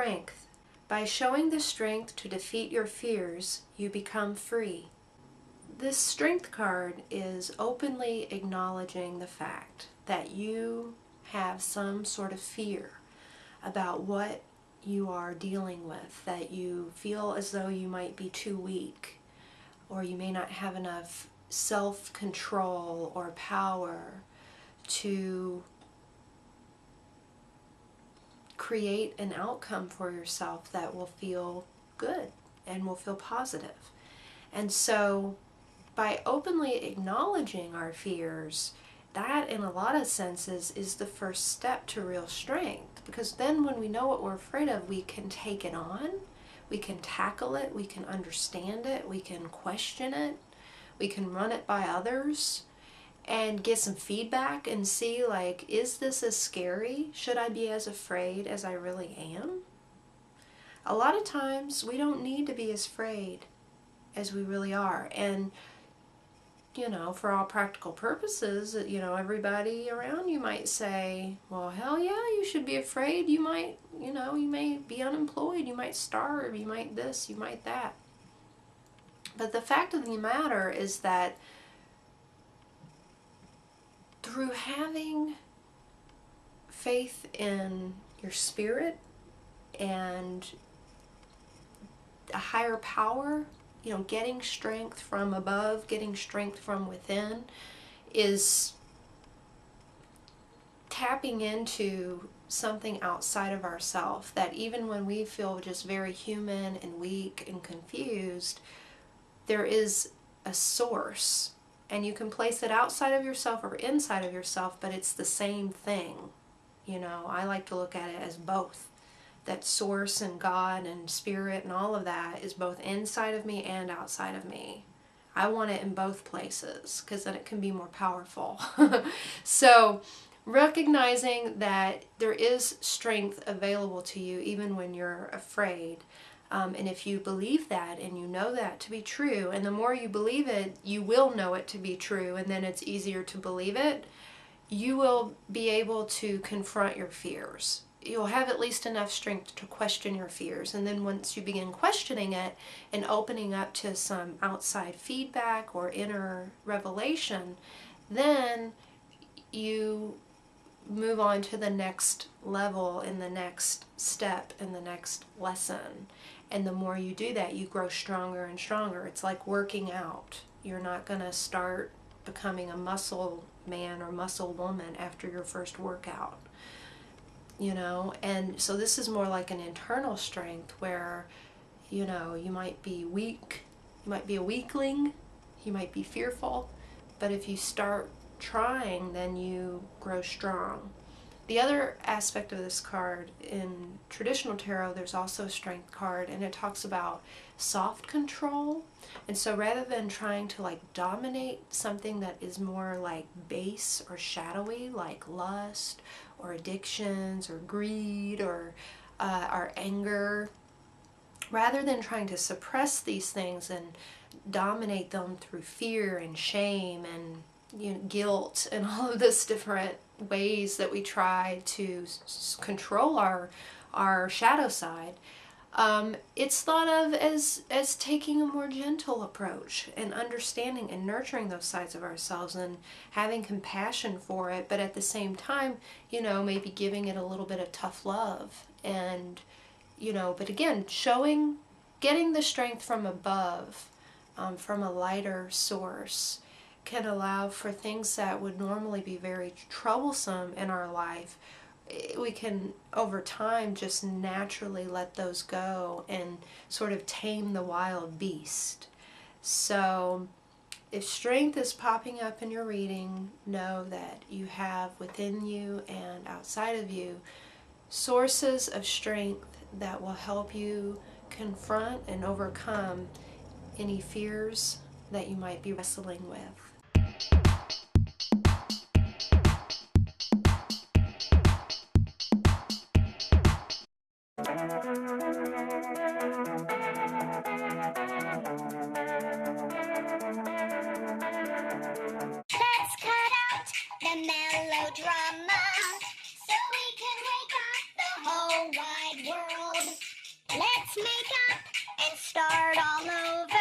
strength. By showing the strength to defeat your fears, you become free. This strength card is openly acknowledging the fact that you have some sort of fear about what you are dealing with, that you feel as though you might be too weak, or you may not have enough self-control or power to create an outcome for yourself that will feel good and will feel positive. And so by openly acknowledging our fears, that in a lot of senses is the first step to real strength, because then when we know what we're afraid of, we can take it on, we can tackle it, we can understand it, we can question it, we can run it by others and get some feedback and see, like, is this as scary? Should I be as afraid as I really am? A lot of times we don't need to be as afraid as we really are. And you know, for all practical purposes, you know, everybody around you might say, well, hell yeah, you should be afraid. You might, you know, you may be unemployed, you might starve, you might this, you might that. But the fact of the matter is that through having faith in your spirit and a higher power, you know, getting strength from above, getting strength from within, is tapping into something outside of ourselves, that even when we feel just very human and weak and confused, there is a source, and you can place it outside of yourself or inside of yourself, but it's the same thing. You know, I like to look at it as both. That source and God and spirit and all of that is both inside of me and outside of me. I want it in both places because then it can be more powerful. So recognizing that there is strength available to you even when you're afraid. And if you believe that and you know that to be true, and the more you believe it, you will know it to be true, and then it's easier to believe it, you will be able to confront your fears. You'll have at least enough strength to question your fears. And then once you begin questioning it and opening up to some outside feedback or inner revelation, then you move on to the next level and the next step and the next lesson. And the more you do that, you grow stronger and stronger. It's like working out. You're not going to start becoming a muscle man or muscle woman after your first workout. You know, and so this is more like an internal strength where, you know, you might be weak, you might be a weakling, you might be fearful, but if you start trying, then you grow strong. The other aspect of this card, in traditional tarot, there's also a strength card, and it talks about soft control. And so rather than trying to like dominate something that is more like base or shadowy, like lust or addictions or greed or our anger, rather than trying to suppress these things and dominate them through fear and shame and, you know, guilt and all of this different ways that we try to control our shadow side, it's thought of as taking a more gentle approach and understanding and nurturing those sides of ourselves and having compassion for it, but at the same time, you know, maybe giving it a little bit of tough love. And, you know, but again, getting the strength from above, from a lighter source, can allow for things that would normally be very troublesome in our life. We can, over time, just naturally let those go and sort of tame the wild beast. So if strength is popping up in your reading, know that you have within you and outside of you sources of strength that will help you confront and overcome any fears that you might be wrestling with. Let's cut out the melodrama so we can wake up the whole wide world. Let's make up and start all over.